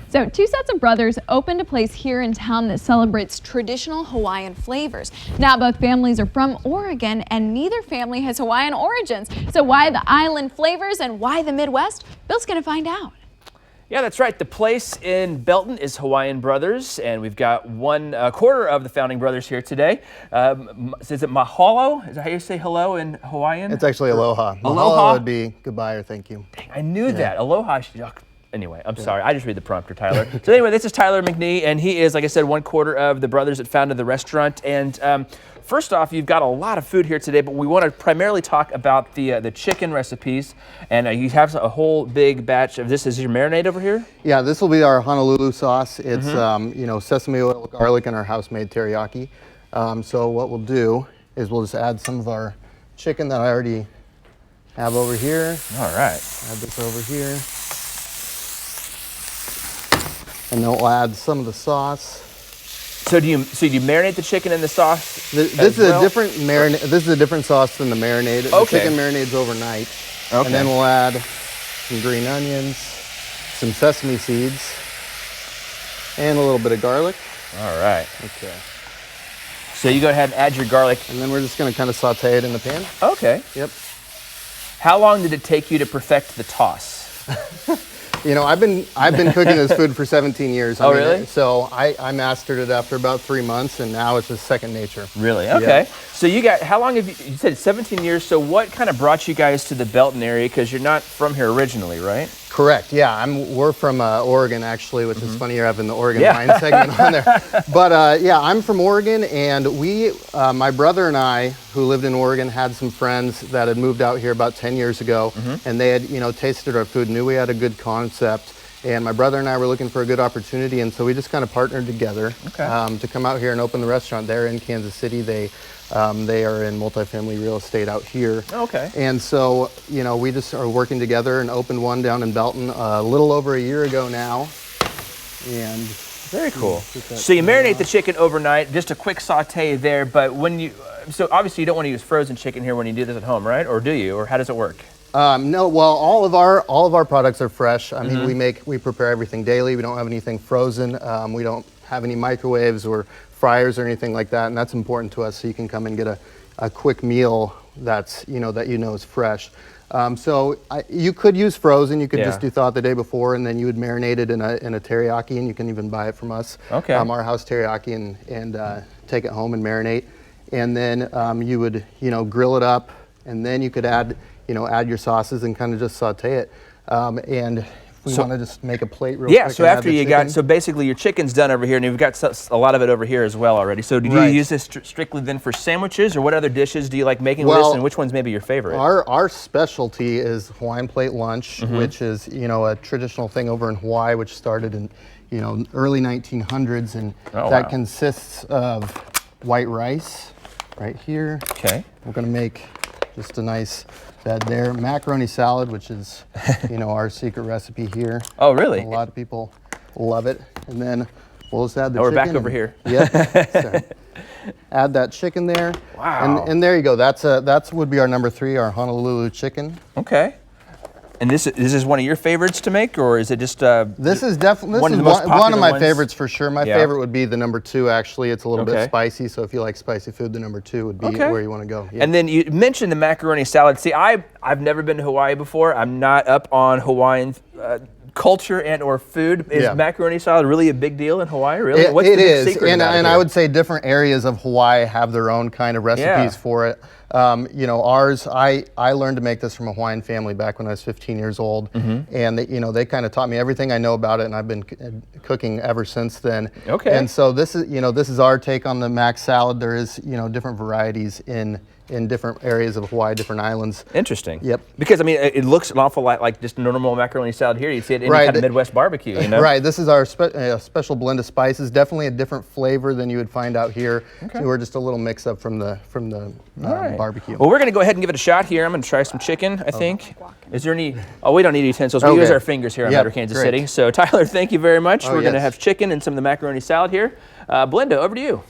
So two sets of brothers opened a place here in town that celebrates traditional Hawaiian flavors. Now both families are from Oregon and neither family has Hawaiian origins. So why the island flavors and why the Midwest? Bill's going to find out. Yeah, that's right. The place in Belton is Hawaiian Brothers, and we've got one quarter of the founding brothers here today. Is it mahalo? Is that how you say hello in Hawaiian? It's actually aloha. Aloha Mahalo would be goodbye or thank you. Dang, I knew that. Aloha. Anyway, I'm sorry. I just read the prompter, Tyler. So anyway, this is Tyler McNie, and he is, like I said, one quarter of the brothers that founded the restaurant. And first off, you've got a lot of food here today, but we want to primarily talk about the chicken recipes. And you have a whole big batch of this. Is your marinade over here? Yeah, this will be our Honolulu sauce. It's sesame oil, garlic, and our house-made teriyaki. So what we'll do is we'll just add some of our chicken that I already have over here. All right. Add this over here. And then we'll add some of the sauce. So do you marinate the chicken in the sauce? This is a different marinade. This is a different sauce than the marinade. Okay. The chicken marinade's overnight. Okay. And then we'll add some green onions, some sesame seeds, and a little bit of garlic. All right. Okay. So you go ahead and add your garlic. And then we're just going to kind of saute it in the pan. Okay. Yep. How long did it take you to perfect the toss? You know, I've been cooking this food for 17 years. Oh, really? So I mastered it after about 3 months, and now it's just second nature. Really? Okay. Yeah. So how long have you said 17 years, so what kind of brought you guys to the Belton area? Because you're not from here originally, right? Correct, yeah. We're from Oregon, actually, which is funny you're having the Oregon wine segment on there. But yeah, I'm from Oregon, and my brother and I, who lived in Oregon, had some friends that had moved out here about 10 years ago, and they had, tasted our food, knew we had a good concept, and my brother and I were looking for a good opportunity, and so we just kind of partnered together to come out here and open the restaurant. They're in Kansas City. They are in multifamily real estate out here. Okay. And so, we just are working together and opened one down in Belton a little over a year ago now. And very cool. So you marinate the chicken overnight, just a quick saute there, but so obviously you don't want to use frozen chicken here when you do this at home, right? Or do you? Or how does it work? No, well, all of our products are fresh. I mean, we prepare everything daily. We don't have anything frozen. We don't have any microwaves or fryers or anything like that, and that's important to us, so you can come and get a quick meal that's that is fresh. So you could use frozen. You could just do thaw the day before, and then you would marinate it in a teriyaki, and you can even buy it from us. Okay. Our house teriyaki, and take it home and marinate, and then you would grill it up, and then you could add your sauces and kind of just saute it. And we want to just make a plate real quick. Yeah, so after so basically your chicken's done over here, and you've got a lot of it over here as well already. So do you use this strictly then for sandwiches, or what other dishes do you like making with this, and which one's maybe your favorite? Our specialty is Hawaiian plate lunch, which is, a traditional thing over in Hawaii, which started in, early 1900s, and that consists of white rice right here. Okay. We're gonna make just a nice bed there. Macaroni salad, which is, our secret recipe here. Oh, really? A lot of people love it. And then we'll just add the chicken. We're back over here. Yep. So add that chicken there. Wow. And there you go. That's would be our number 3, our Honolulu chicken. Okay. And this is one of your favorites to make, or is it just this is definitely one of my favorites for sure. My favorite would be the number 2. Actually, it's a little bit spicy, so if you like spicy food, the number 2 would be where you want to go. Yeah. And then you mentioned the macaroni salad. See, I've never been to Hawaii before. I'm not up on Hawaiian culture and or food. Is macaroni salad really a big deal in Hawaii? Really? What's the big secret about it? And I would say different areas of Hawaii have their own kind of recipes for it. Ours, I learned to make this from a Hawaiian family back when I was 15 years old, and they kind of taught me everything I know about it, and I've been cooking ever since then. Okay. And so this is our take on the mac salad. There is different varieties in different areas of Hawaii, different islands. Interesting. Yep. Because I mean, it looks an awful lot like just normal macaroni salad here. You see it in any kind of Midwest barbecue, Right. This is our special blend of spices. Definitely a different flavor than you would find out here. Okay. So we're just a little mix up from the barbecue. Well, we're going to go ahead and give it a shot here. I'm going to try some chicken, I think. Is there any? Oh, we don't need utensils. We use our fingers here on Better Kansas City. So Tyler, thank you very much. We're going to have chicken and some of the macaroni salad here. Belinda, over to you.